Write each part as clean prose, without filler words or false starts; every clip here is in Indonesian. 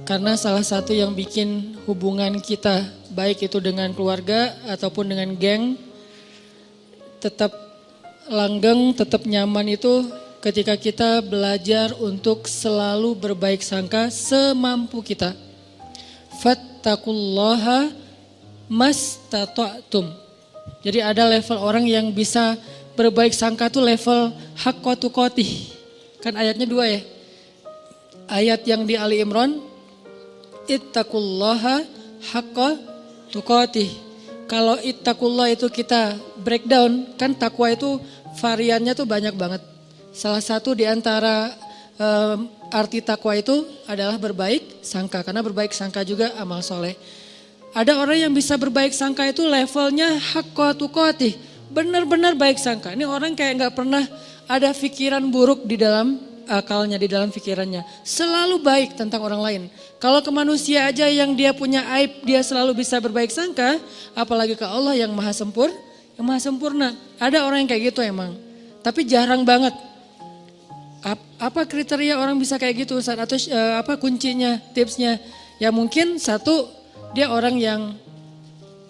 Karena salah satu yang bikin hubungan kita, baik itu dengan keluarga ataupun dengan geng, tetap langgeng, tetap nyaman itu ketika kita belajar untuk selalu berbaik sangka semampu kita. Fattaqullaha mastata'tum. Jadi ada level orang yang bisa berbaik sangka tuh level haqqa tuqatih. Kan ayatnya 2 ya. Ayat yang di Ali Imran, ittaqullaha haqqa tuqatih. Kalau ittaqullah itu kita breakdown, kan takwa itu variannya tuh banyak banget. Salah satu di antara arti takwa itu adalah berbaik sangka. Karena berbaik sangka juga amal soleh. Ada orang yang bisa berbaik sangka itu levelnya haqqa tuqatih. Benar-benar baik sangka. Ini orang kayak gak pernah ada pikiran buruk di dalam akalnya, di dalam pikirannya. Selalu baik tentang orang lain. Kalau ke manusia aja yang dia punya aib, dia selalu bisa berbaik sangka. Apalagi ke Allah yang maha sempurna. Ada orang yang kayak gitu emang. Tapi jarang banget. Apa kriteria orang bisa kayak gitu Ustaz? Atau apa kuncinya, tipsnya? Ya mungkin satu, dia orang yang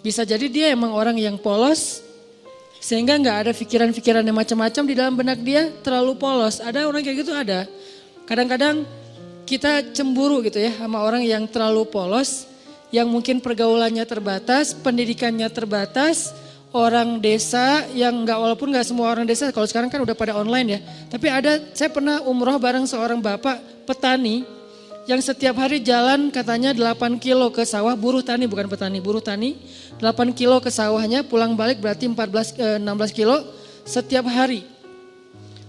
bisa jadi dia emang orang yang polos. Sehingga gak ada pikiran-pikiran yang macam-macam di dalam benak dia, terlalu polos. Ada orang kayak gitu, ada. Kadang-kadang kita cemburu gitu ya sama orang yang terlalu polos, yang mungkin pergaulannya terbatas, pendidikannya terbatas, orang desa yang walaupun gak semua orang desa, kalau sekarang kan udah pada online ya. Tapi saya pernah umroh bareng seorang bapak petani, yang setiap hari jalan katanya 8 kilo ke sawah, buruh tani bukan petani, buruh tani. 8 kilo ke sawahnya, pulang balik berarti 16 kilo setiap hari.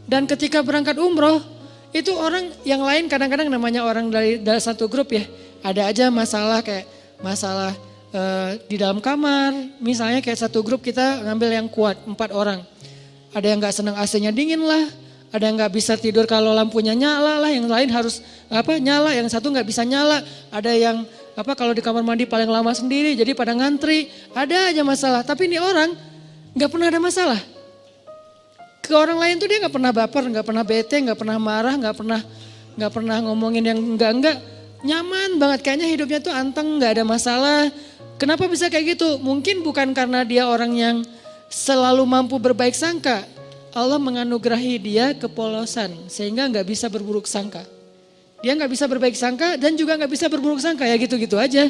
Dan ketika berangkat umroh, itu orang yang lain kadang-kadang namanya orang dari satu grup ya. Ada aja masalah kayak masalah di dalam kamar. Misalnya kayak satu grup kita ngambil yang kuat, 4 orang. Ada yang gak senang AC-nya dingin lah. Ada yang gak bisa tidur kalau lampunya nyala lah, yang lain harus nyala, yang satu gak bisa nyala. Ada yang kalau di kamar mandi paling lama sendiri, jadi pada ngantri. Ada aja masalah, tapi ini orang gak pernah ada masalah. Ke orang lain tuh dia gak pernah baper, gak pernah bete, gak pernah marah, gak pernah ngomongin yang enggak. Nyaman banget, kayaknya hidupnya tuh anteng, gak ada masalah. Kenapa bisa kayak gitu? Mungkin bukan karena dia orang yang selalu mampu berbaik sangka. Allah menganugerahi dia kepolosan sehingga gak bisa berburuk sangka. Dia gak bisa berbaik sangka dan juga gak bisa berburuk sangka, ya gitu-gitu aja.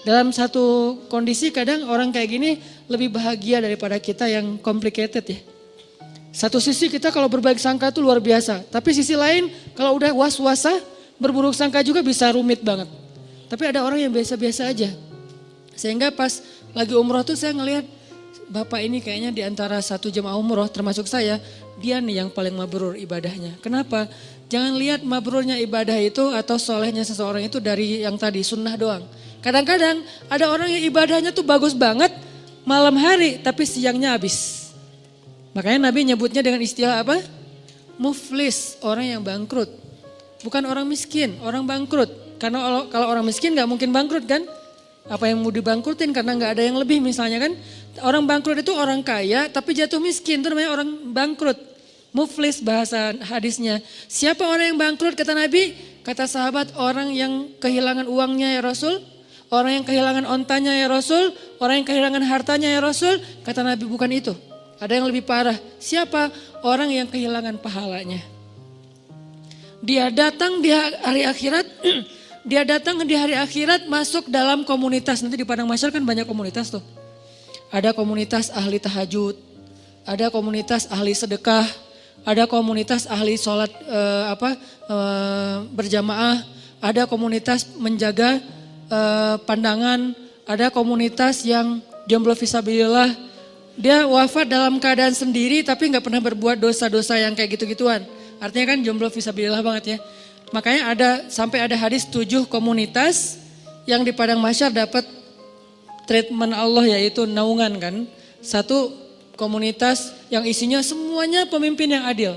Dalam satu kondisi kadang orang kayak gini lebih bahagia daripada kita yang complicated ya. Satu sisi kita kalau berbaik sangka itu luar biasa. Tapi sisi lain kalau udah was-wasa berburuk sangka juga bisa rumit banget. Tapi ada orang yang biasa-biasa aja. Sehingga pas lagi umroh tuh saya ngelihat Bapak ini kayaknya di antara satu jemaah umroh termasuk saya, dia nih yang paling mabrur ibadahnya. Kenapa? Jangan lihat mabrurnya ibadah itu atau solehnya seseorang itu dari yang tadi sunnah doang. Kadang-kadang ada orang yang ibadahnya tuh bagus banget malam hari tapi siangnya habis. Makanya Nabi nyebutnya dengan istilah apa? Muflis, orang yang bangkrut. Bukan orang miskin, orang bangkrut. Karena kalau orang miskin gak mungkin bangkrut kan? Apa yang mau dibangkrutin karena gak ada yang lebih misalnya kan? Orang bangkrut itu orang kaya tapi jatuh miskin, itu namanya orang bangkrut. Muflis bahasa hadisnya. Siapa orang yang bangkrut kata Nabi? Kata sahabat, orang yang kehilangan uangnya ya Rasul. Orang yang kehilangan ontanya ya Rasul. Orang yang kehilangan hartanya ya Rasul. Kata Nabi bukan itu. Ada yang lebih parah. Siapa? Orang yang kehilangan pahalanya. Dia datang di hari akhirat. Dia datang di hari akhirat masuk dalam komunitas. Nanti di Padang Mahsyar kan banyak komunitas tuh. Ada komunitas ahli tahajud, ada komunitas ahli sedekah, ada komunitas ahli sholat berjamaah, ada komunitas menjaga pandangan, ada komunitas yang jomblo fisabilillah. Dia wafat dalam keadaan sendiri tapi gak pernah berbuat dosa-dosa yang kayak gitu-gituan. Artinya kan jomblo fisabilillah banget ya. Makanya sampai ada hadis 7 komunitas yang di Padang Mahsyar dapat treatment Allah yaitu naungan kan. Satu komunitas yang isinya semuanya pemimpin yang adil.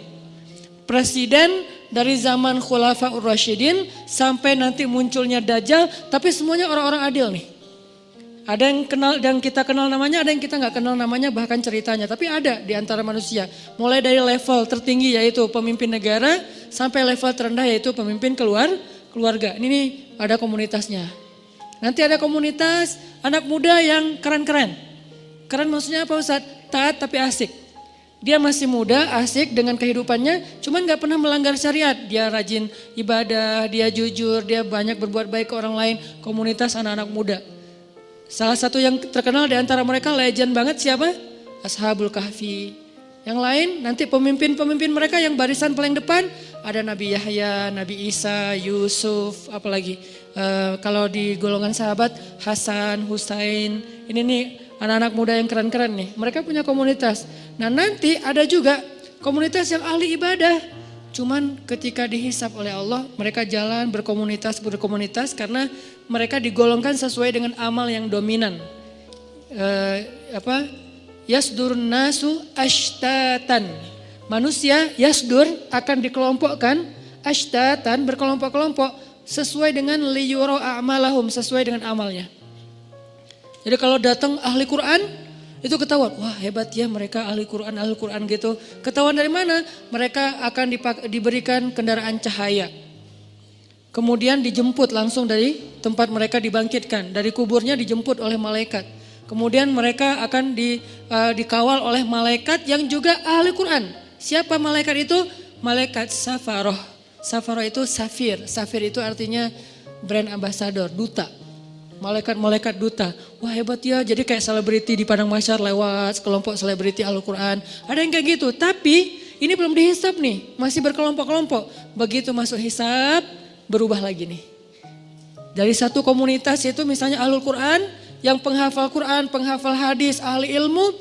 Presiden dari zaman Khulafaur Rasyidin sampai nanti munculnya Dajjal, tapi semuanya orang-orang adil nih. Ada yang kenal dan kita kenal namanya, ada yang kita nggak kenal namanya bahkan ceritanya. Tapi ada di antara manusia. Mulai dari level tertinggi yaitu pemimpin negara sampai level terendah yaitu pemimpin keluarga. Ini nih ada komunitasnya. Nanti ada komunitas anak muda yang keren-keren. Keren maksudnya apa Ustaz? Taat tapi asik. Dia masih muda, asik dengan kehidupannya, cuman gak pernah melanggar syariat. Dia rajin ibadah, dia jujur, dia banyak berbuat baik ke orang lain. Komunitas anak-anak muda. Salah satu yang terkenal di antara mereka legend banget siapa? Ashabul Kahfi. Yang lain nanti pemimpin-pemimpin mereka yang barisan paling depan ada Nabi Yahya, Nabi Isa, Yusuf, apalagi kalau di golongan sahabat Hasan, Husain. Ini nih anak-anak muda yang keren-keren nih. Mereka punya komunitas. Nah nanti ada juga komunitas yang ahli ibadah. Cuman ketika dihisap oleh Allah mereka jalan berkomunitas karena mereka digolongkan sesuai dengan amal yang dominan. Yasdur nasu ashtatan. Manusia yasdur akan dikelompokkan ashtatan berkelompok-kelompok sesuai dengan liyuro a'malahum, sesuai dengan amalnya. Jadi kalau datang ahli Quran itu ketahuan, wah hebat ya mereka ahli Quran gitu. Ketahuan dari mana? Mereka akan diberikan kendaraan cahaya. Kemudian dijemput langsung dari tempat mereka dibangkitkan, dari kuburnya dijemput oleh malaikat. Kemudian mereka akan dikawal oleh malaikat yang juga ahli Quran. Siapa malaikat itu? Malaikat Safaroh. Safaroh itu safir. Safir itu artinya brand ambassador, duta. Malaikat-malaikat duta. Wah hebat ya, jadi kayak selebriti di padang mahsyar lewat kelompok selebriti Al-Quran. Ada yang kayak gitu, tapi ini belum dihisap nih, masih berkelompok-kelompok. Begitu masuk hisap, berubah lagi nih. Dari satu komunitas itu misalnya Ahlul Quran, yang penghafal Quran, penghafal hadis, ahli ilmu,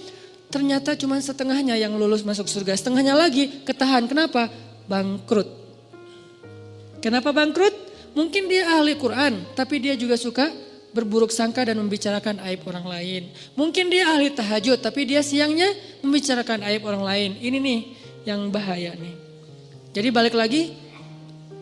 ternyata cuma setengahnya yang lulus masuk surga. Setengahnya lagi ketahan, kenapa? Bangkrut. Kenapa bangkrut? Mungkin dia ahli Quran, tapi dia juga suka berburuk sangka dan membicarakan aib orang lain. Mungkin dia ahli tahajud tapi dia siangnya membicarakan aib orang lain. Ini nih yang bahaya nih. Jadi balik lagi,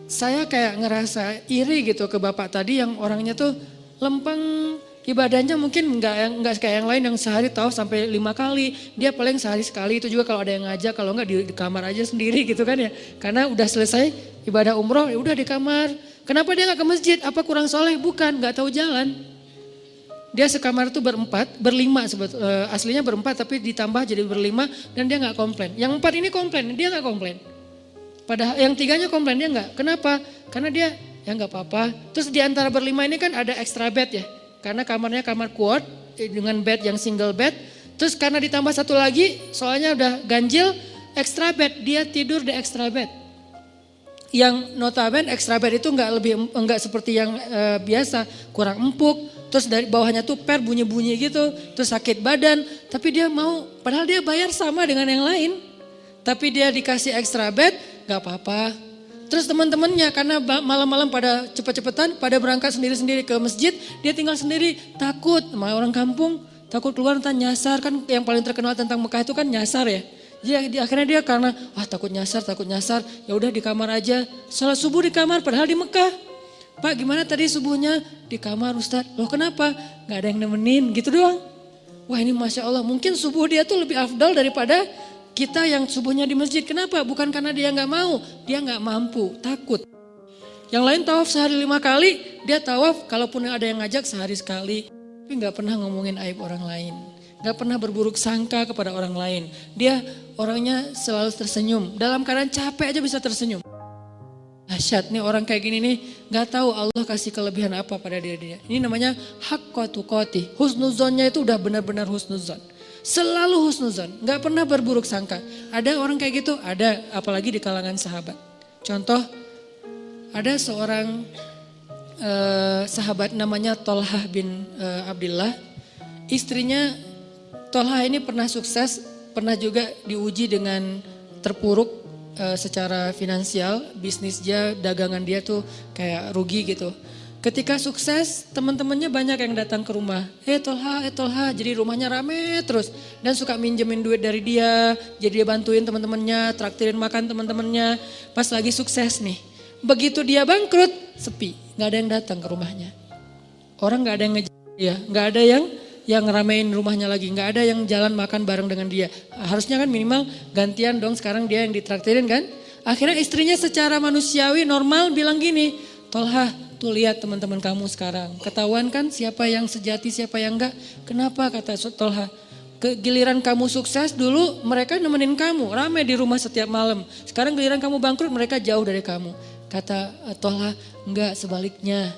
saya kayak ngerasa iri gitu ke bapak tadi yang orangnya tuh lempeng, ibadahnya mungkin enggak kayak yang lain yang sehari tahu sampai 5 kali. Dia paling sehari sekali, itu juga kalau ada yang ngajak, kalau enggak di kamar aja sendiri gitu kan ya. Karena udah selesai ibadah umroh ya udah di kamar. Kenapa dia gak ke masjid? Apa kurang soleh? Bukan, gak tahu jalan. Dia sekamar itu berlima aslinya berempat tapi ditambah jadi berlima dan dia gak komplain. Yang 4 ini komplain, dia gak komplain. Padahal yang 3-nya komplain, dia gak. Kenapa? Karena dia ya gak apa-apa. Terus di antara berlima ini kan ada extra bed ya. Karena kamarnya kamar quad dengan bed yang single bed. Terus karena ditambah satu lagi soalnya udah ganjil, extra bed, dia tidur di extra bed. Yang notabene extra bed itu enggak seperti yang biasa, kurang empuk, terus dari bawahnya tuh bunyi-bunyi gitu, terus sakit badan, tapi dia mau, padahal dia bayar sama dengan yang lain, tapi dia dikasih extra bed, gak apa-apa. Terus teman-temannya karena malam-malam pada cepet-cepetan, pada berangkat sendiri-sendiri ke masjid, dia tinggal sendiri, takut, sama orang kampung, takut keluar entah nyasar, kan yang paling terkenal tentang Mekah itu kan nyasar ya. Jadi akhirnya dia karena takut nyasar, ya udah di kamar aja. Salat subuh di kamar padahal di Mekah. Pak gimana tadi subuhnya? Di kamar Ustaz. Loh kenapa? Gak ada yang nemenin gitu doang. Wah ini Masya Allah, mungkin subuh dia tuh lebih afdal daripada kita yang subuhnya di masjid. Kenapa? Bukan karena dia gak mau, dia gak mampu, takut. Yang lain tawaf sehari 5 kali, dia tawaf kalaupun ada yang ngajak sehari sekali. Tapi gak pernah ngomongin aib orang lain. Gak pernah berburuk sangka kepada orang lain. Dia orangnya selalu tersenyum. Dalam keadaan capek aja bisa tersenyum. Dahsyat nih orang kayak gini nih. Gak tahu Allah kasih kelebihan apa pada dia. Ini namanya haqqa tuqatih. Husnuzonnya itu udah benar-benar husnuzon. Selalu husnuzon. Gak pernah berburuk sangka. Ada orang kayak gitu? Ada. Apalagi di kalangan sahabat. Contoh. Ada seorang sahabat namanya Tolhah bin Abdillah. Istrinya Tolhah ini pernah sukses, pernah juga diuji dengan terpuruk secara finansial, bisnis dia, dagangan dia tuh kayak rugi gitu. Ketika sukses, teman-temannya banyak yang datang ke rumah. Tolhah, jadi rumahnya rame terus. Dan suka minjemin duit dari dia, jadi dia bantuin teman-temannya, traktirin makan teman-temannya. Pas lagi sukses nih, begitu dia bangkrut, sepi, gak ada yang datang ke rumahnya. Orang gak ada yang ngejar dia, gak ada yang ngeramein rumahnya lagi. Gak ada yang jalan makan bareng dengan dia. Harusnya kan minimal gantian dong, sekarang dia yang ditraktirin kan. Akhirnya istrinya secara manusiawi normal bilang gini, Tolha, tuh lihat teman-teman kamu sekarang. Ketahuan kan siapa yang sejati, siapa yang enggak. Kenapa kata Tolha? Giliran kamu sukses dulu mereka nemenin kamu. Ramai di rumah setiap malam. Sekarang giliran kamu bangkrut mereka jauh dari kamu. Kata Tolha, enggak, sebaliknya.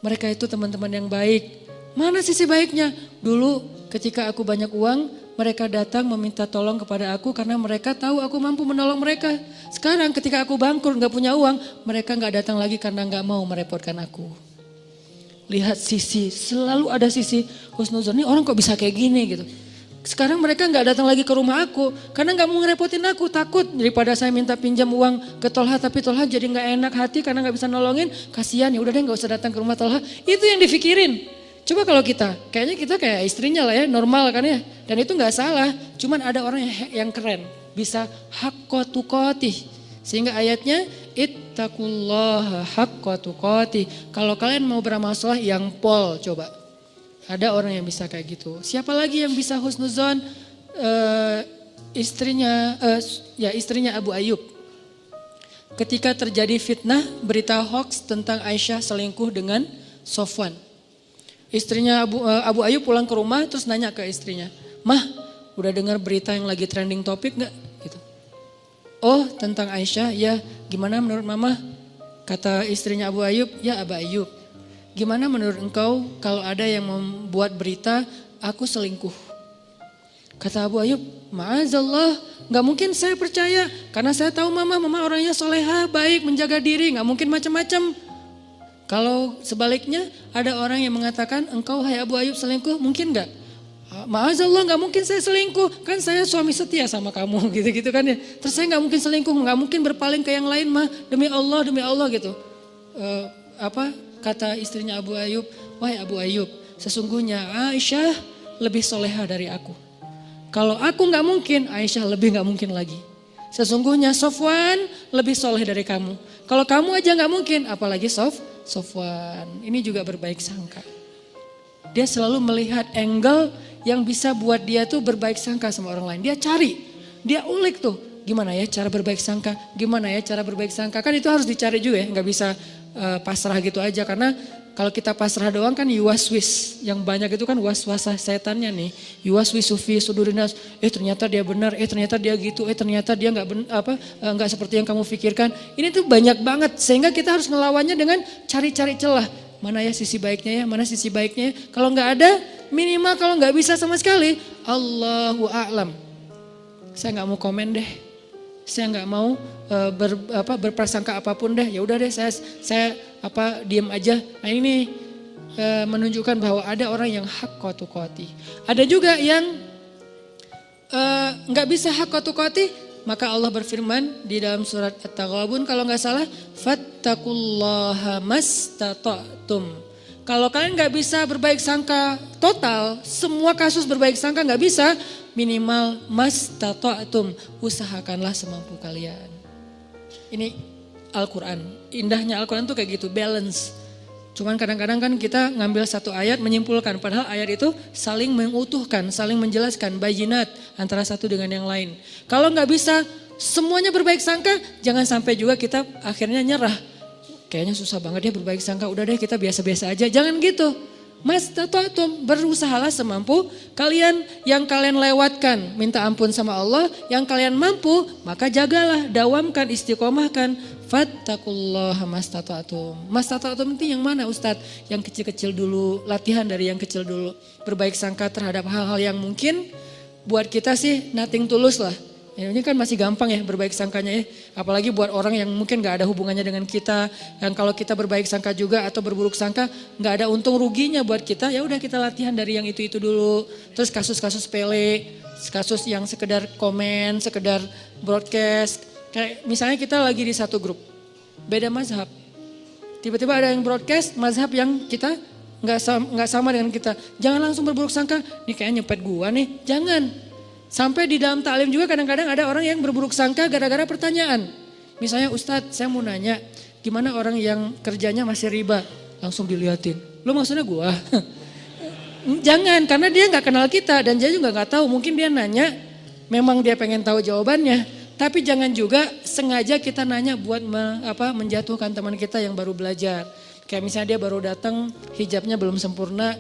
Mereka itu teman-teman yang baik. Mana sisi baiknya? Dulu ketika aku banyak uang, mereka datang meminta tolong kepada aku karena mereka tahu aku mampu menolong mereka. Sekarang ketika aku bangkrut gak punya uang, mereka gak datang lagi karena gak mau merepotkan aku. Lihat sisi, selalu ada sisi husnuzon. Ini orang kok bisa kayak gini gitu. Sekarang mereka gak datang lagi ke rumah aku karena gak mau ngerepotin aku. Takut daripada saya minta pinjam uang ke Tolha tapi Tolha jadi gak enak hati karena gak bisa nolongin. Kasihan, ya udah deh gak usah datang ke rumah Tolha. Itu yang dipikirin. Coba kalau kayaknya kita kayak istrinya lah ya, normal kan ya. Dan itu gak salah, cuman ada orang yang keren. Bisa haqqa tuqatih. Sehingga ayatnya, ittaqullaha haqqa tuqatih. Kalau kalian mau beramal saleh yang pol coba. Ada orang yang bisa kayak gitu. Siapa lagi yang bisa husnuzon? Istrinya Abu Ayyub. Ketika terjadi fitnah, berita hoax tentang Aisyah selingkuh dengan Sofwan. Istrinya Abu Ayyub pulang ke rumah terus nanya ke istrinya, "Mah, udah dengar berita yang lagi trending topik gak?" Gitu. "Oh, tentang Aisyah, ya gimana menurut mama?" Kata istrinya Abu Ayyub, "Ya Abu Ayyub, gimana menurut engkau kalau ada yang membuat berita aku selingkuh?" Kata Abu Ayyub, "Ma'azallah, gak mungkin saya percaya karena saya tahu mama orangnya soleha, baik, menjaga diri, gak mungkin macam-macam. Kalau sebaliknya ada orang yang mengatakan engkau hai Abu Ayyub selingkuh, mungkin gak?" "Ma'azallah, gak mungkin saya selingkuh, kan saya suami setia sama kamu," gitu-gitu kan ya. "Terus saya gak mungkin selingkuh, gak mungkin berpaling ke yang lain mah, demi Allah gitu." Kata istrinya Abu Ayyub, "Wahai Abu Ayyub, sesungguhnya Aisyah lebih soleha dari aku. Kalau aku gak mungkin, Aisyah lebih gak mungkin lagi. Sesungguhnya Sofwan lebih soleh dari kamu. Kalau kamu aja gak mungkin, apalagi Sofwan." Ini juga berbaik sangka. Dia selalu melihat angle yang bisa buat dia tuh berbaik sangka sama orang lain. Dia cari, dia ulik tuh. Gimana ya cara berbaik sangka, gimana ya cara berbaik sangka. Kan itu harus dicari juga ya, gak bisa pasrah gitu aja. Karena kalau kita pasrah doang kan yuwaswis. Yang banyak itu kan waswasah setannya nih. Yuwaswisu fi sudurinas. Ternyata dia benar, ternyata dia gitu, ternyata dia nggak seperti yang kamu pikirkan. Ini tuh banyak banget sehingga kita harus ngelawannya dengan cari-cari celah. Mana ya sisi baiknya ya, mana sisi baiknya ya. Kalau nggak ada, minimal kalau nggak bisa sama sekali, Allahu a'lam. Saya nggak mau komen deh. Saya nggak mau berprasangka apapun deh. Ya udah deh, saya diam aja. Nah ini menunjukkan bahwa ada orang yang haqqa tuqatih. Ada juga yang nggak bisa haqqa tuqatih, maka Allah berfirman di dalam surat At-Taghabun kalau nggak salah, fattaqullaha mastata'tum. Kalau kalian nggak bisa berbaik sangka total, semua kasus berbaik sangka nggak bisa, minimal mastata'tum, usahakanlah semampu kalian. Ini Al-Quran, indahnya Al-Quran tuh kayak gitu, balance. Cuman kadang-kadang kan kita ngambil satu ayat menyimpulkan, padahal ayat itu saling mengutuhkan, saling menjelaskan, bayinat antara satu dengan yang lain. Kalau nggak bisa semuanya berbaik sangka, jangan sampai juga kita akhirnya nyerah. Kayaknya susah banget ya berbaik sangka, udah deh kita biasa-biasa aja, jangan gitu. Mastata'tum, berusahalah semampu kalian. Yang kalian lewatkan minta ampun sama Allah, yang kalian mampu maka jagalah, dawamkan, istiqomahkan. Fattaqullaha mastata'tum. Mastata'tum itu yang mana Ustadz? Yang kecil-kecil dulu, latihan dari yang kecil dulu. Berbaik sangka terhadap hal-hal yang mungkin buat kita sih nothing tulus lah. Ini kan masih gampang ya berbaik sangkanya ya. Apalagi buat orang yang mungkin gak ada hubungannya dengan kita. Yang kalau kita berbaik sangka juga atau berburuk sangka gak ada untung ruginya buat kita. Ya udah kita latihan dari yang itu dulu. Terus kasus-kasus sepele, kasus yang sekedar komen, sekedar broadcast. Kayak misalnya kita lagi di satu grup, beda mazhab. Tiba-tiba ada yang broadcast mazhab yang kita gak sama dengan kita. Jangan langsung berburuk sangka, nih kayaknya nyepet gua nih. Jangan. Sampai di dalam taklim juga kadang-kadang ada orang yang berburuk sangka gara-gara pertanyaan. Misalnya Ustadz saya mau nanya, gimana orang yang kerjanya masih riba? Langsung diliatin, lo maksudnya gua? Jangan, karena dia gak kenal kita dan dia juga gak tahu. Mungkin dia nanya, memang dia pengen tahu jawabannya. Tapi jangan juga sengaja kita nanya buat menjatuhkan teman kita yang baru belajar. Kayak misalnya dia baru datang, hijabnya belum sempurna.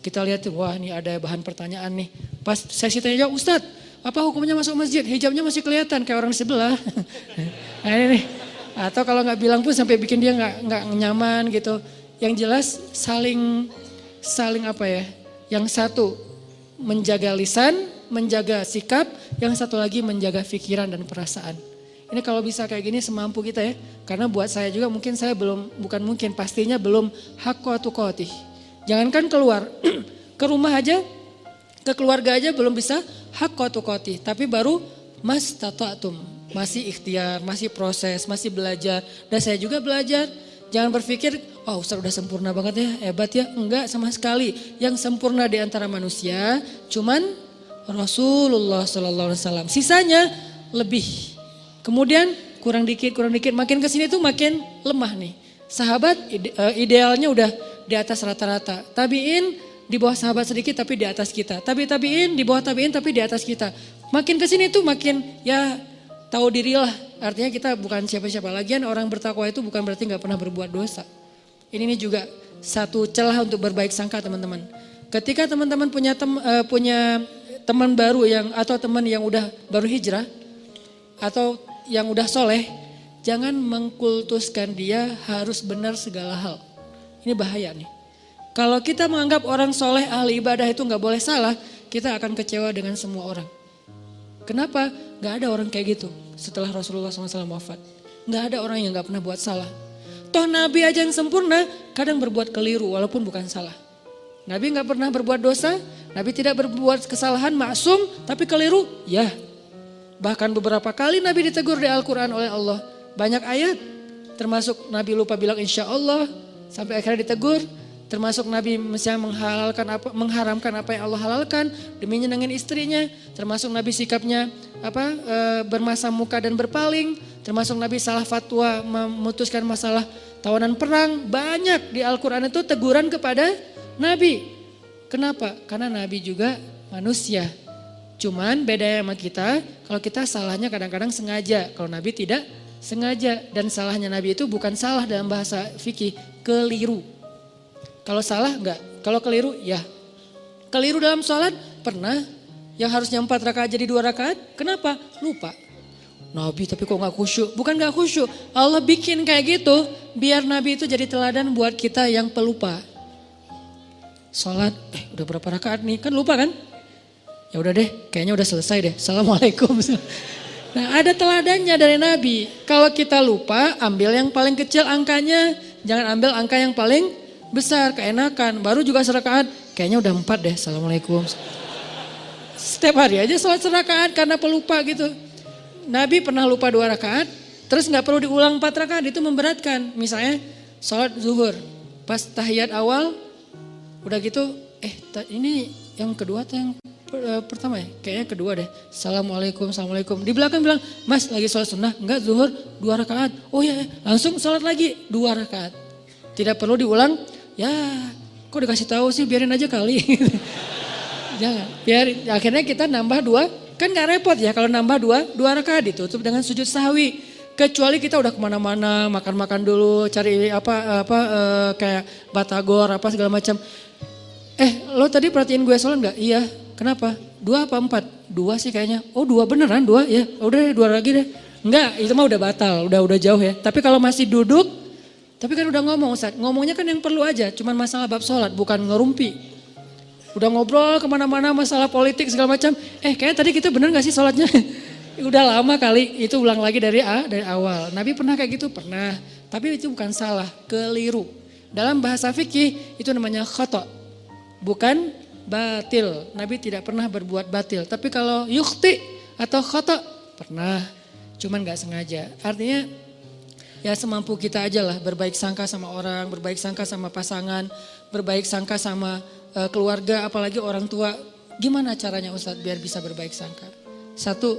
Kita lihat, wah ini ada bahan pertanyaan nih. Pas sesi tanya jawab, Ustadz, apa hukumnya masuk masjid? Hijabnya masih kelihatan kayak orang di sebelah. Nah ini nih. Atau kalau nggak bilang pun sampai bikin dia nggak nyaman gitu. Yang jelas saling Yang satu menjaga lisan, menjaga sikap, yang satu lagi menjaga pikiran dan perasaan. Ini kalau bisa kayak gini semampu kita ya. Karena buat saya juga pastinya belum hakwa tuqatih. Jangankan keluar, ke rumah aja, ke keluarga aja belum bisa hakwa tuqatih. Tapi baru mastata'tum, masih ikhtiar, masih proses, masih belajar. Dan saya juga belajar. Jangan berpikir, oh Ustaz udah sempurna banget ya, hebat ya. Enggak sama sekali. Yang sempurna di antara manusia cuman Rasulullah SAW. Sisanya lebih. Kemudian kurang dikit, makin kesini tuh makin lemah nih. Sahabat idealnya udah di atas rata-rata. Tabiin di bawah sahabat sedikit tapi di atas kita. Tabiin di bawah tabiin tapi di atas kita. Makin kesini tuh makin ya tahu dirilah. Artinya kita bukan siapa-siapa. Lagian orang bertakwa itu bukan berarti gak pernah berbuat dosa. Ini juga satu celah untuk berbaik sangka teman-teman. Ketika teman-teman punya teman baru atau teman yang udah baru hijrah atau yang udah soleh, jangan mengkultuskan dia harus benar segala hal. Ini bahaya nih. Kalau kita menganggap orang soleh ahli ibadah itu gak boleh salah, kita akan kecewa dengan semua orang. Kenapa? Gak ada orang kayak gitu setelah Rasulullah SAW wafat. Gak ada orang yang gak pernah buat salah. Toh Nabi aja yang sempurna kadang berbuat keliru walaupun bukan salah. Nabi gak pernah berbuat dosa, Nabi tidak berbuat kesalahan, maksum, tapi keliru, ya. Bahkan beberapa kali Nabi ditegur di Al-Quran oleh Allah. Banyak ayat, termasuk Nabi lupa bilang insya Allah, sampai akhirnya ditegur. Termasuk Nabi misalnya mengharamkan apa yang Allah halalkan demi nyenengin istrinya. Termasuk Nabi sikapnya bermasa muka dan berpaling. Termasuk Nabi salah fatwa memutuskan masalah tawanan perang. Banyak di Al-Quran itu teguran kepada Nabi. Kenapa? Karena Nabi juga manusia. Cuman bedanya sama kita, kalau kita salahnya kadang-kadang sengaja. Kalau Nabi tidak sengaja. Dan salahnya Nabi itu bukan salah dalam bahasa fikih, keliru. Kalau salah enggak, kalau keliru ya. Keliru dalam sholat pernah, yang harusnya 4 rakaat jadi 2 rakaat, kenapa? Lupa. Nabi tapi kok enggak khusyuk, bukan enggak khusyuk. Allah bikin kayak gitu, biar Nabi itu jadi teladan buat kita yang pelupa. Sholat, udah berapa rakaat nih, kan lupa kan? Ya udah deh, kayaknya udah selesai deh, Assalamualaikum. Nah ada teladannya dari Nabi, kalau kita lupa ambil yang paling kecil angkanya, jangan ambil angka yang paling besar, keenakan. Baru juga serakaat, kayaknya udah 4 deh, Assalamualaikum. Setiap hari aja sholat serakaat karena pelupa gitu. Nabi pernah lupa 2 rakaat, terus gak perlu diulang 4 rakaat, itu memberatkan. Misalnya sholat zuhur, pas tahiyat awal, udah gitu, ini yang kedua atau yang pertama ya? Kayaknya kedua deh, Assalamualaikum. Di belakang bilang, Mas lagi sholat sunnah, enggak zuhur 2 rakaat. Oh ya, langsung sholat lagi 2 rakaat. Tidak perlu diulang. Ya, kok dikasih tahu sih, biarin aja kali. Jangan, biarin. Akhirnya kita nambah 2, kan gak repot ya kalau nambah 2 rakaat ditutup dengan sujud sahwi. Kecuali kita udah kemana-mana, makan-makan dulu, cari kayak batagor apa segala macam. Lo tadi perhatiin gue sholat gak? Iya, kenapa? 2 apa 4? 2 sih kayaknya. Oh 2 beneran 2 ya, udah 2 lagi deh. Enggak, itu mah udah batal, udah jauh ya. Tapi kalau masih duduk, tapi kan udah ngomong Ustaz, ngomongnya kan yang perlu aja, cuman masalah bab sholat, bukan ngerumpi. Udah ngobrol kemana-mana masalah politik segala macam, kayaknya tadi kita bener gak sih sholatnya? Udah lama kali, itu ulang lagi dari awal. Nabi pernah kayak gitu? Pernah, tapi itu bukan salah, keliru. Dalam bahasa fikih itu namanya khata', bukan batil. Nabi tidak pernah berbuat batil, tapi kalau yukhti atau khata' pernah, cuman gak sengaja. Artinya ya semampu kita aja lah, berbaik sangka sama orang, berbaik sangka sama pasangan, berbaik sangka sama keluarga, apalagi orang tua. Gimana caranya Ustadz biar bisa berbaik sangka? Satu,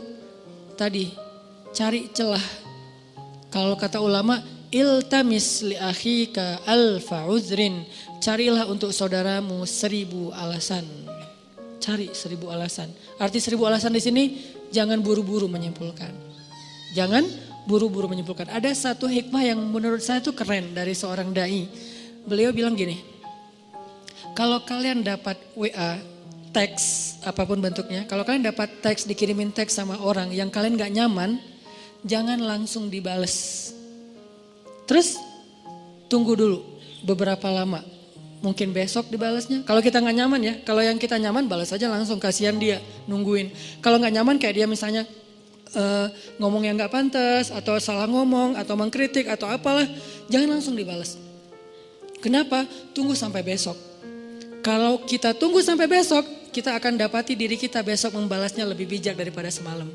tadi cari celah. Kalau kata ulama, iltamis li akhika alfa uzrin. Carilah untuk saudaramu 1000 alasan. Cari 1000 alasan. Arti 1000 alasan di sini jangan buru-buru menyimpulkan. Jangan buru-buru menyimpulkan. Ada satu hikmah yang menurut saya itu keren dari seorang dai. Beliau bilang gini, kalau kalian dapat WA, teks apapun bentuknya, kalau kalian dapat teks, dikirimin teks sama orang yang kalian gak nyaman, jangan langsung dibales. Terus tunggu dulu beberapa lama. Mungkin besok dibalasnya. Kalau kita gak nyaman ya, kalau yang kita nyaman balas aja langsung, kasihan dia nungguin. Kalau gak nyaman kayak dia misalnya ngomong yang gak pantas, atau salah ngomong, atau mengkritik, atau apalah, jangan langsung dibalas. Kenapa? Tunggu sampai besok. Kalau kita tunggu sampai besok, kita akan dapati diri kita besok membalasnya lebih bijak daripada semalam.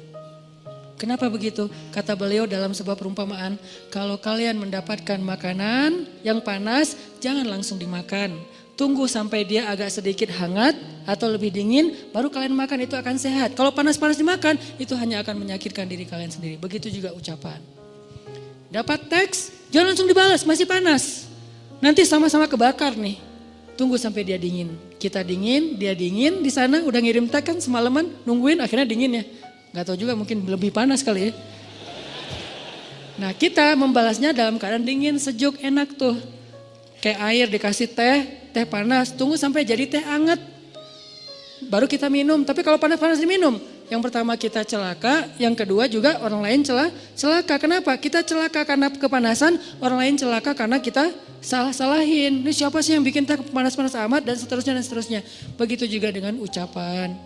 Kenapa begitu? Kata beliau dalam sebuah perumpamaan, kalau kalian mendapatkan makanan yang panas, jangan langsung dimakan. Tunggu sampai dia agak sedikit hangat atau lebih dingin, baru kalian makan, itu akan sehat. Kalau panas-panas dimakan, itu hanya akan menyakitkan diri kalian sendiri. Begitu juga ucapan. Dapat teks, jangan langsung dibalas, masih panas. Nanti sama-sama kebakar nih. Tunggu sampai dia dingin. Kita dingin, dia dingin, di sana udah ngirim tag kan semalaman, nungguin akhirnya dingin ya. Gak tahu juga, mungkin lebih panas kali ya. Nah kita membalasnya dalam keadaan dingin, sejuk, enak tuh. Kayak air dikasih teh panas, tunggu sampai jadi teh hangat. Baru kita minum, tapi kalau panas-panas diminum. Yang pertama kita celaka, yang kedua juga orang lain celaka. Kenapa? Kita celaka karena kepanasan, orang lain celaka karena kita salah-salahin. Ini siapa sih yang bikin teh panas-panas amat, dan seterusnya dan seterusnya. Begitu juga dengan ucapan.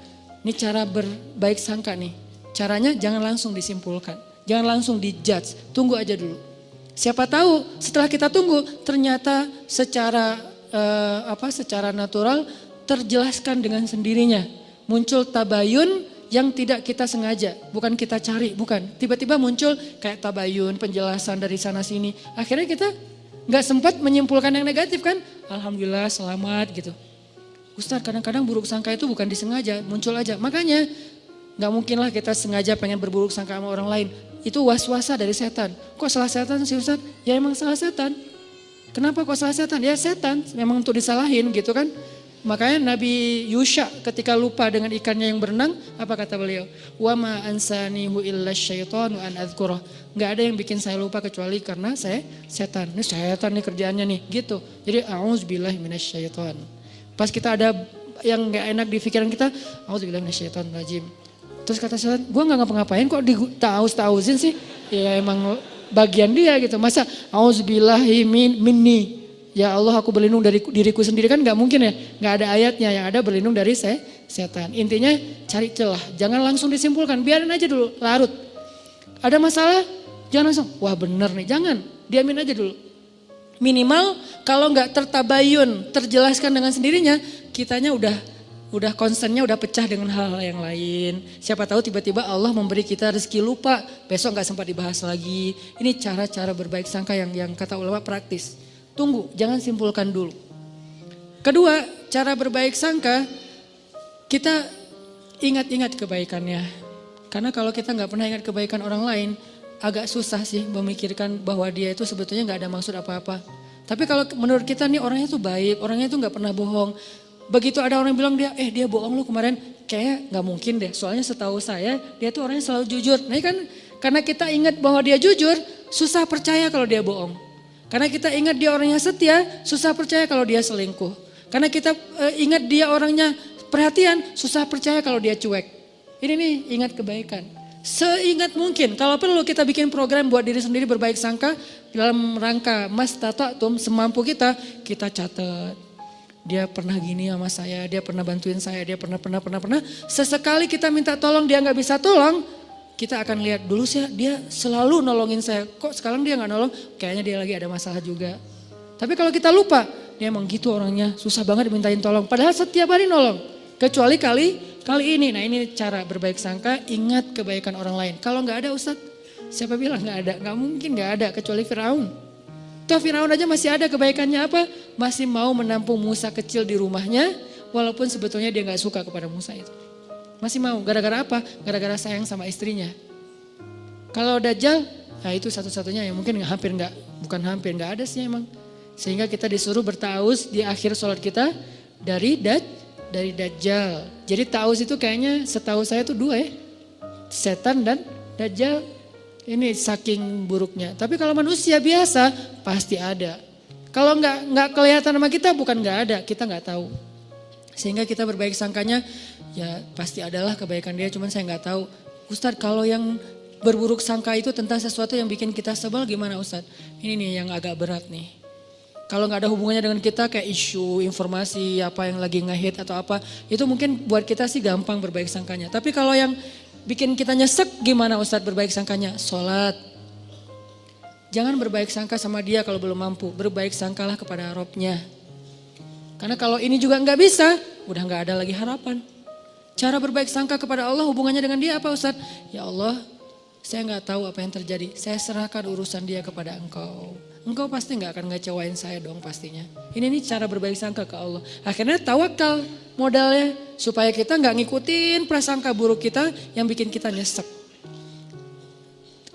Ini cara berbaik sangka nih. Caranya jangan langsung disimpulkan, jangan langsung dijudge, tunggu aja dulu. Siapa tahu setelah kita tunggu ternyata secara natural terjelaskan dengan sendirinya. Muncul tabayun yang tidak kita sengaja, bukan kita cari, bukan. Tiba-tiba muncul kayak tabayun, penjelasan dari sana sini. Akhirnya kita nggak sempat menyimpulkan yang negatif kan? Alhamdulillah selamat gitu. Ustadz kadang-kadang buruk sangka itu bukan disengaja, muncul aja. Makanya gak mungkin lah kita sengaja pengen berburuk sangka sama orang lain. Itu was-wasa dari setan. Kok salah setan sih Ustadz? Ya emang salah setan. Kenapa kok salah setan? Ya setan, memang untuk disalahin gitu kan. Makanya Nabi Yusha ketika lupa dengan ikannya yang berenang, apa kata beliau? Wa ma ansanihu illa syaitanu an adzkurah. Gak ada yang bikin saya lupa kecuali karena saya setan. Ini setan nih kerjaannya nih gitu. Jadi a'udzubillahi minasyaiton. Pas kita ada yang gak enak di pikiran kita, a'udzubillahi minasyaitonir rajim. Terus kata setan, gue gak ngapa-ngapain kok ditauz-tauzin sih. Ya emang bagian dia gitu. Masa auzubillahi minni. Ya Allah aku berlindung dari diriku sendiri, kan gak mungkin ya. Gak ada ayatnya, yang ada berlindung dari setan. Intinya cari celah, jangan langsung disimpulkan. Biarin aja dulu, larut. Ada masalah, jangan langsung, wah bener nih. Jangan, diamin aja dulu. Minimal kalau gak tertabayun, terjelaskan dengan sendirinya, kitanya udah concernnya udah pecah dengan hal-hal yang lain. Siapa tahu tiba-tiba Allah memberi kita rezeki lupa, besok gak sempat dibahas lagi. Ini cara-cara berbaik sangka yang kata ulama praktis. Tunggu, jangan simpulkan dulu. Kedua, cara berbaik sangka, kita ingat-ingat kebaikannya. Karena kalau kita gak pernah ingat kebaikan orang lain, agak susah sih memikirkan bahwa dia itu sebetulnya gak ada maksud apa-apa. Tapi kalau menurut kita nih orangnya tuh baik, orangnya tuh gak pernah bohong. Begitu ada orang yang bilang dia bohong lu kemarin, kayak gak mungkin deh. Soalnya setahu saya dia tuh orangnya selalu jujur. Nah kan karena kita ingat bahwa dia jujur, susah percaya kalau dia bohong. Karena kita ingat dia orangnya setia, susah percaya kalau dia selingkuh. Karena kita ingat dia orangnya perhatian, susah percaya kalau dia cuek. Ini nih ingat kebaikan. Seingat mungkin, kalau perlu kita bikin program buat diri sendiri berbaik sangka dalam rangka mastata'tum, semampu kita catat. Dia pernah gini sama saya, dia pernah bantuin saya, dia pernah. Sesekali kita minta tolong dia gak bisa tolong, kita akan lihat dulu sih dia selalu nolongin saya. Kok sekarang dia gak nolong, kayaknya dia lagi ada masalah juga. Tapi kalau kita lupa, dia emang gitu orangnya, susah banget dimintain tolong. Padahal setiap hari nolong, kecuali kali ini. Nah ini cara berbaik sangka, ingat kebaikan orang lain. Kalau gak ada Ustadz, siapa bilang gak ada? Gak mungkin gak ada, kecuali Firaun. Toh Firaun aja masih ada kebaikannya apa? Masih mau menampung Musa kecil di rumahnya, walaupun sebetulnya dia gak suka kepada Musa itu. Masih mau, gara-gara apa? Gara-gara sayang sama istrinya. Kalau Dajjal, nah itu satu-satunya yang mungkin bukan hampir, gak ada sih emang. Sehingga kita disuruh bertauz di akhir sholat kita dari Dajjal. Jadi tauz itu kayaknya setahu saya itu dua ya, setan dan Dajjal. Ini saking buruknya. Tapi kalau manusia biasa pasti ada. Kalau nggak kelihatan sama kita bukan nggak ada, kita nggak tahu. Sehingga kita berbaik sangkanya ya pasti adalah kebaikan dia, cuman saya nggak tahu. Ustadz, kalau yang berburuk sangka itu tentang sesuatu yang bikin kita sebel gimana Ustadz? Ini nih yang agak berat nih. Kalau nggak ada hubungannya dengan kita kayak isu, informasi, apa yang lagi nge-hit atau apa. Itu mungkin buat kita sih gampang berbaik sangkanya. Tapi kalau yang bikin kita nyesek gimana Ustadz berbaik sangkanya? Sholat. Jangan berbaik sangka sama dia kalau belum mampu. Berbaik sangkalah kepada Robnya. Karena kalau ini juga nggak bisa, udah nggak ada lagi harapan. Cara berbaik sangka kepada Allah hubungannya dengan dia apa Ustadz? Ya Allah, saya nggak tahu apa yang terjadi. Saya serahkan urusan dia kepada Engkau. Engkau pasti nggak akan ngecewain saya dong pastinya. Ini cara berbaik sangka ke Allah. Akhirnya tawakal modalnya supaya kita nggak ngikutin prasangka buruk kita yang bikin kita nyesek.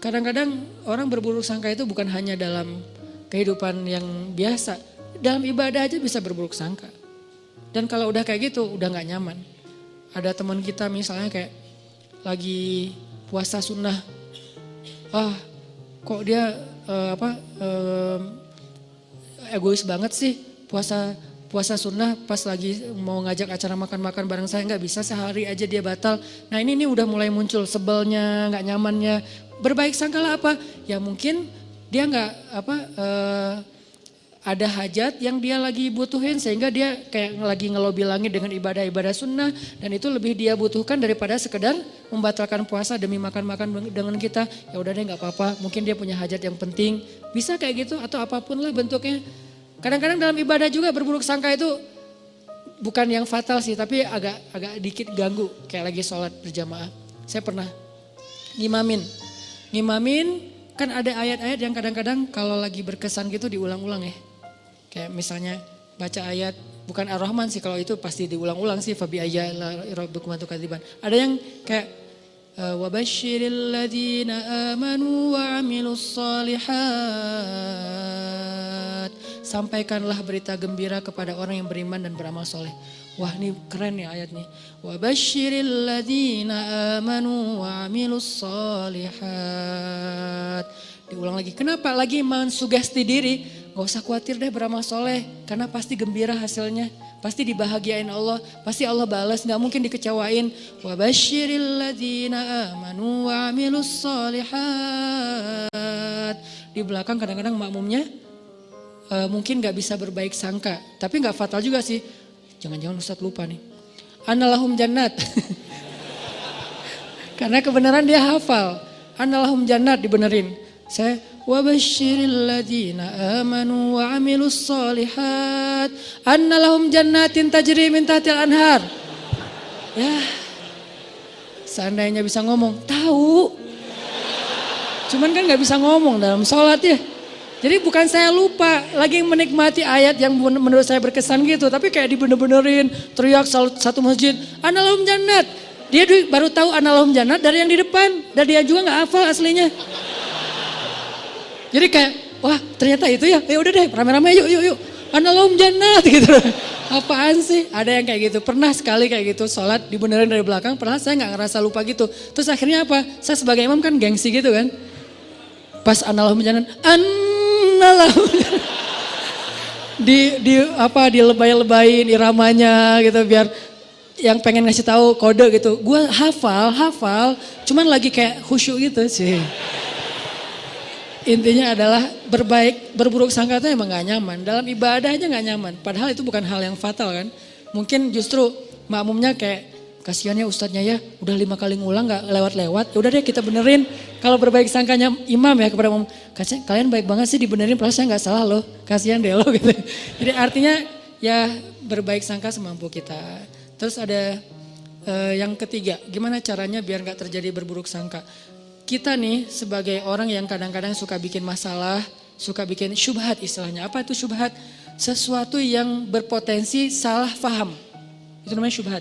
Kadang-kadang orang berburuk sangka itu bukan hanya dalam kehidupan yang biasa. Dalam ibadah aja bisa berburuk sangka. Dan kalau udah kayak gitu udah nggak nyaman. Ada teman kita misalnya kayak lagi puasa sunnah. Kok dia egois banget sih puasa sunnah pas lagi mau ngajak acara makan-makan bareng saya nggak bisa, sehari aja dia batal. Nah ini udah mulai muncul sebelnya, nggak nyamannya. Berbaik sangkalah apa? Ya mungkin dia nggak ada hajat yang dia lagi butuhin sehingga dia kayak lagi ngelobi langit dengan ibadah-ibadah sunnah dan itu lebih dia butuhkan daripada sekedar membatalkan puasa demi makan-makan dengan kita. Ya udah deh nggak apa-apa, mungkin dia punya hajat yang penting. Bisa kayak gitu atau apapun lah bentuknya. Kadang-kadang dalam ibadah juga berburuk sangka itu bukan yang fatal sih, tapi agak dikit ganggu kayak lagi sholat berjamaah. Saya pernah ngimamin kan ada ayat-ayat yang kadang-kadang kalau lagi berkesan gitu diulang-ulang ya. Kayak misalnya baca ayat, bukan Ar-Rahman sih kalau itu pasti diulang-ulang sih. Fabi ayya rabbikum tukadziban. Ada yang kayak wabasyiril ladzina amanu wa amilus solihat. Sampaikanlah berita gembira kepada orang yang beriman dan beramal soleh. Wah ini keren ya ayat nih. Wabasyiril ladzina amanu wa amilus solihat. Diulang lagi. Kenapa? Lagi mensugesti diri. Gak usah khawatir deh beramal soleh. Karena pasti gembira hasilnya. Pasti dibahagiain Allah. Pasti Allah balas. Gak mungkin dikecewain. Wa basyiril ladzina amanu wa amilus solihat. Di belakang kadang-kadang makmumnya mungkin gak bisa berbaik sangka. Tapi gak fatal juga sih. Jangan-jangan Ustadz lupa nih. Annalahum jannat. Karena kebenaran dia hafal. Annalahum jannat dibenerin. Saya wabasyiril ladzina amanu wa amilus solihat annalahum jannatin tajri min tahtil anhar. Ya. Seandainya bisa ngomong, tahu. Cuman kan nggak bisa ngomong dalam sholat ya. Jadi bukan saya lupa, lagi menikmati ayat yang menurut saya berkesan gitu, tapi kayak dibener-benerin, teriak satu masjid, annalahum jannat. Dia baru tahu annalahum jannat dari yang di depan, dan dia juga nggak hafal aslinya. Jadi kayak, wah ternyata itu ya udah deh rame-rame yuk. Annalahum jannat gitu. Apaan sih? Ada yang kayak gitu. Pernah sekali kayak gitu sholat dibenerin dari belakang. Pernah saya gak ngerasa lupa gitu. Terus akhirnya apa? Saya sebagai imam kan gengsi gitu kan. Pas annalahum jannat. Annalahum jannat. Dilebay-lebayin iramanya gitu biar yang pengen ngasih tahu kode gitu. Gue hafal. Cuman lagi kayak khusyuk gitu sih. Intinya adalah berburuk sangka itu emang gak nyaman. Dalam ibadah aja gak nyaman. Padahal itu bukan hal yang fatal kan. Mungkin justru makmumnya kayak kasihan ya ustadznya ya. Udah 5 kali ngulang gak lewat-lewat. Ya udah deh kita benerin. Kalau berbaik sangkanya imam ya kepada makmum. Kalian baik banget sih dibenerin. Padahal saya gak salah loh. Kasihan deh lo gitu. Jadi artinya ya berbaik sangka semampu kita. Terus ada yang ketiga. Gimana caranya biar gak terjadi berburuk sangka. Kita nih sebagai orang yang kadang-kadang suka bikin masalah, suka bikin syubhat istilahnya. Apa itu syubhat? Sesuatu yang berpotensi salah faham. Itu namanya syubhat.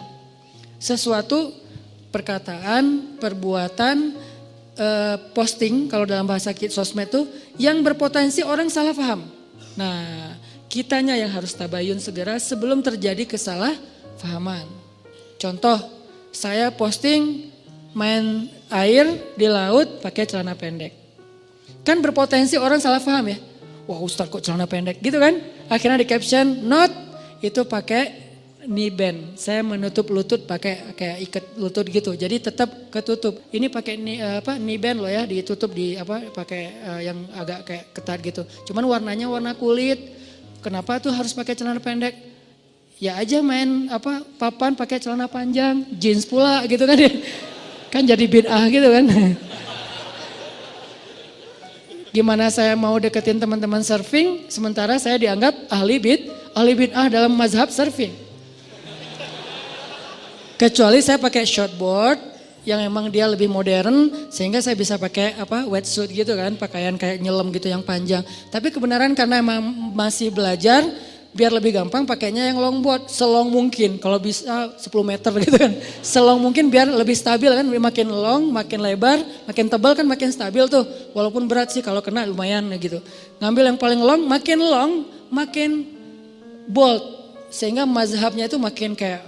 Sesuatu perkataan, perbuatan, posting kalau dalam bahasa sosmed itu yang berpotensi orang salah faham. Nah, kitanya yang harus tabayun segera sebelum terjadi kesalahpahaman. Contoh, saya posting main air di laut pakai celana pendek. Kan berpotensi orang salah paham ya. Wah Ustadz kok celana pendek gitu kan. Akhirnya di caption not itu pakai knee band. Saya menutup lutut pakai kayak ikat lutut gitu. Jadi tetap ketutup. Ini pakai knee band loh ya, ditutup di pakai yang agak kayak ketat gitu. Cuman warnanya warna kulit. Kenapa tuh harus pakai celana pendek? Ya aja main papan pakai celana panjang, jeans pula gitu kan ya. Kan jadi bid'ah gitu kan. Gimana saya mau deketin teman-teman surfing sementara saya dianggap ahli bid'ah dalam mazhab surfing. Kecuali saya pakai shortboard yang emang dia lebih modern sehingga saya bisa pakai wetsuit gitu kan, pakaian kayak nyelam gitu yang panjang. Tapi kebenaran karena emang masih belajar biar lebih gampang pakainya yang longboard selong mungkin, kalau bisa 10 meter gitu kan. Selong mungkin biar lebih stabil kan, makin long, makin lebar, makin tebal kan makin stabil tuh. Walaupun berat sih kalau kena lumayan gitu. Ngambil yang paling long, makin bold. Sehingga mazhabnya itu makin kayak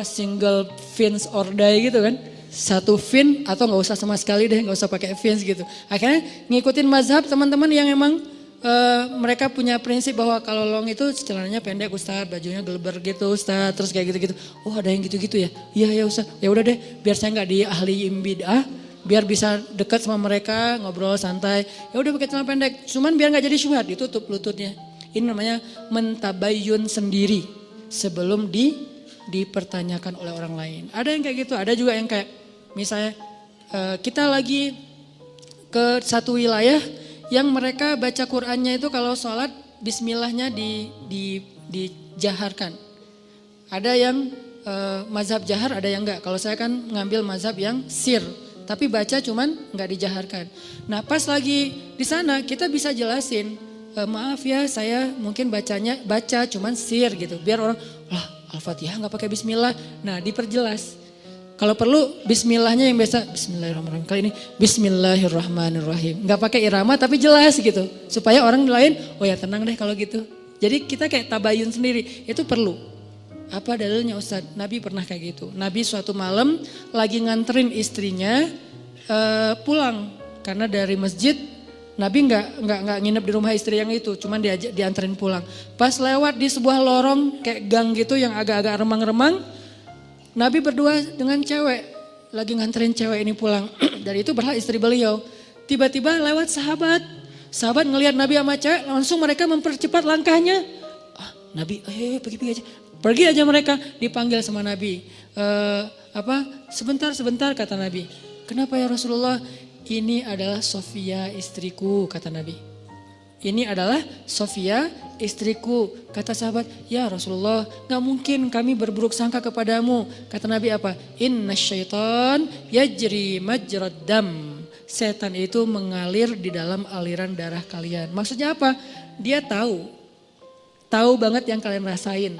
single fins or die gitu kan. Satu fin atau gak usah sama sekali deh, gak usah pakai fins gitu. Akhirnya ngikutin mazhab teman-teman yang emang mereka punya prinsip bahwa kalau long itu celananya pendek Ustadz, bajunya geleber gitu Ustadz, terus kayak gitu-gitu. Oh ada yang gitu-gitu ya? Iya ya Ustadz, ya udah deh biar saya gak diahliin bid'ah, biar bisa dekat sama mereka, ngobrol santai. Ya udah pakai celana pendek, cuman biar gak jadi syubhat, ditutup lututnya. Ini namanya mentabayyun sendiri sebelum dipertanyakan oleh orang lain. Ada yang kayak gitu, ada juga yang kayak misalnya kita lagi ke satu wilayah yang mereka baca Qur'annya itu kalau sholat bismillahnya dijaharkan. Ada yang mazhab jahar, ada yang enggak. Kalau saya kan ngambil mazhab yang sir, tapi baca cuman enggak dijaharkan. Nah pas lagi di sana kita bisa jelasin, maaf ya saya mungkin baca cuman sir gitu. Biar orang, Al-Fatihah enggak pakai bismillah. Nah diperjelas. Kalau perlu bismillahnya yang biasa, bismillahirrahmanirrahim. Kali ini bismillahirrahmanirrahim. Enggak pakai irama tapi jelas gitu. Supaya orang lain, oh ya tenang deh kalau gitu. Jadi kita kayak tabayun sendiri, itu perlu. Apa dalilnya Ustadz? Nabi pernah kayak gitu. Nabi suatu malam lagi nganterin istrinya pulang. Karena dari masjid, Nabi enggak nginep di rumah istri yang itu. Cuman dianterin pulang. Pas lewat di sebuah lorong kayak gang gitu yang agak-agak remang-remang. Nabi berdua dengan cewek, lagi nganterin cewek ini pulang. Dari itu berlah istri beliau. Tiba-tiba lewat sahabat. Sahabat ngelihat Nabi sama cewek, langsung mereka mempercepat langkahnya. Nabi, pergi aja. Pergi aja mereka, dipanggil sama Nabi. Sebentar kata Nabi. Kenapa ya Rasulullah? Ini adalah Sofia istriku kata Nabi. Ini adalah Sofia istriku. Kata sahabat, ya Rasulullah gak mungkin kami berburuk sangka kepadamu. Kata Nabi apa? Inna syaitan yajri majrad dam. Setan itu mengalir di dalam aliran darah kalian. Maksudnya apa? Dia tahu banget yang kalian rasain.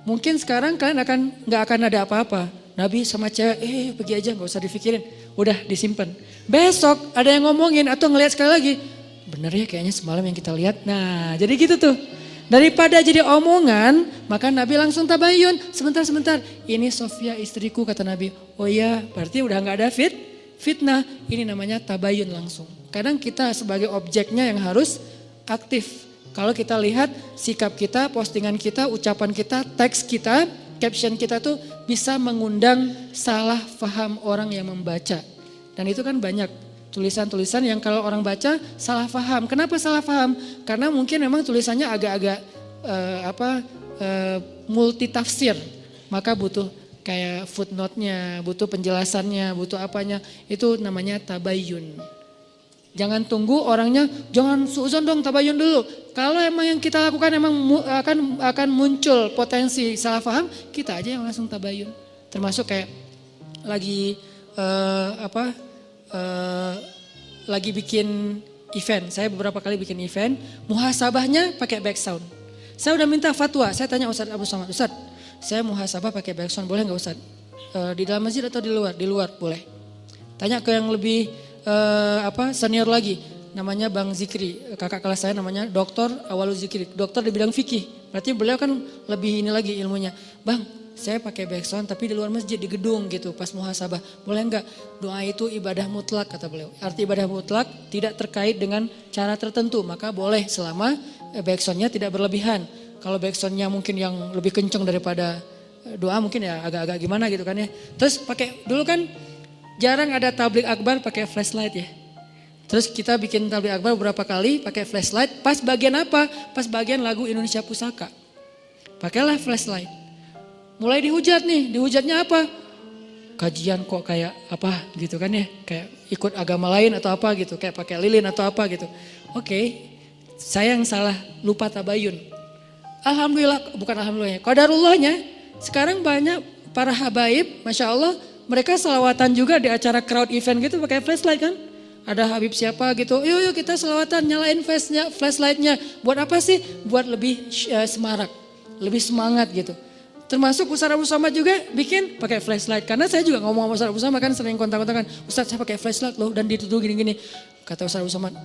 Mungkin sekarang kalian gak akan ada apa-apa. Nabi sama cewek, pergi aja gak usah dipikirin. Udah disimpan. Besok ada yang ngomongin atau ngelihat sekali lagi. Bener ya kayaknya semalam yang kita lihat. Nah jadi gitu tuh. Daripada jadi omongan, maka Nabi langsung tabayun. Sebentar. Ini Sofia istriku kata Nabi. Oh iya berarti udah gak ada fitnah. Ini namanya tabayun langsung. Kadang kita sebagai objeknya yang harus aktif. Kalau kita lihat sikap kita, postingan kita, ucapan kita, teks kita, caption kita tuh bisa mengundang salah faham orang yang membaca. Dan itu kan banyak. Tulisan-tulisan yang kalau orang baca salah paham. Kenapa salah paham? Karena mungkin memang tulisannya agak-agak multi tafsir. Maka butuh kayak footnote-nya, butuh penjelasannya, butuh apanya. Itu namanya tabayun. Jangan tunggu orangnya, jangan suuzon dong tabayun dulu. Kalau emang yang kita lakukan emang akan muncul potensi salah paham, kita aja yang langsung tabayun. Termasuk kayak lagi lagi bikin event. Saya beberapa kali bikin event, muhasabahnya pakai back sound. Saya udah minta fatwa, saya tanya Ustadz Abu Somad, Ustadz saya muhasabah pakai back sound boleh gak Ustadz? Di dalam masjid atau di luar? Di luar boleh. Tanya ke yang lebih senior lagi, namanya Bang Zikri, kakak kelas saya namanya Dr. Awalu Zikri, dokter di bidang fikih. Berarti beliau kan lebih ini lagi ilmunya. Bang, saya pakai backsound tapi di luar masjid di gedung gitu pas muhasabah. Boleh enggak? Doa itu ibadah mutlak kata beliau. Arti ibadah mutlak tidak terkait dengan cara tertentu, maka boleh selama backsoundnya tidak berlebihan. Kalau backsoundnya mungkin yang lebih kenceng daripada doa mungkin ya agak-agak gimana gitu kan ya. Terus pakai dulu kan jarang ada tablik akbar pakai flashlight ya. Terus kita bikin tablik akbar beberapa kali pakai flashlight. Pas bagian apa? Pas bagian lagu Indonesia Pusaka. Pakailah flashlight. Mulai dihujat nih. Dihujatnya apa? Kajian kok kayak apa gitu kan ya. Kayak ikut agama lain atau apa gitu. Kayak pakai lilin atau apa gitu. Oke, saya yang salah lupa tabayun. Alhamdulillah, bukan alhamdulillah. Qadarullahnya sekarang banyak para habaib, Masya Allah. Mereka selawatan juga di acara crowd event gitu pakai flashlight kan. Ada Habib siapa gitu, yuk kita selawatan nyalain flashlightnya. Buat apa sih? Buat lebih semarak, lebih semangat gitu. Termasuk Ustaz Abu Somad juga bikin pakai flashlight. Karena saya juga ngomong sama Ustaz Abu Somad kan sering kontak-kontakan. Ustaz saya pakai flashlight loh dan dituduh gini-gini. Kata Ustaz Abu Somad,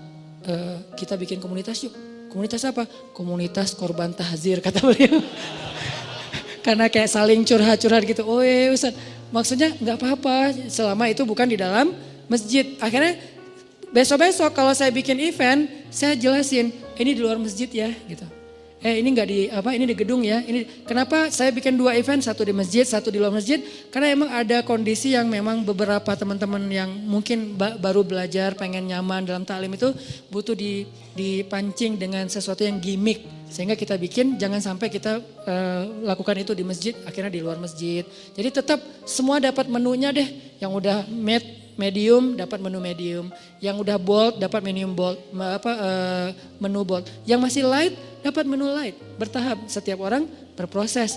kita bikin komunitas yuk. Komunitas apa? Komunitas korban tahzir kata beliau. Karena kayak saling curhat-curhat gitu. Oh iya Ustaz, maksudnya gak apa-apa selama itu bukan di dalam masjid. Akhirnya besok-besok kalau saya bikin event, saya jelasin ini di luar masjid ya gitu. Ini enggak di apa, ini di gedung ya. Ini kenapa saya bikin 2 event, satu di masjid, satu di luar masjid? Karena emang ada kondisi yang memang beberapa teman-teman yang mungkin baru belajar, pengen nyaman dalam taklim itu butuh dipancing dengan sesuatu yang gimmick. Sehingga kita bikin jangan sampai kita lakukan itu di masjid, akhirnya di luar masjid. Jadi tetap semua dapat menunya deh, yang udah medium dapat menu medium, yang udah bold dapat menu bold, menu bold, yang masih light dapat menu light, bertahap, setiap orang berproses.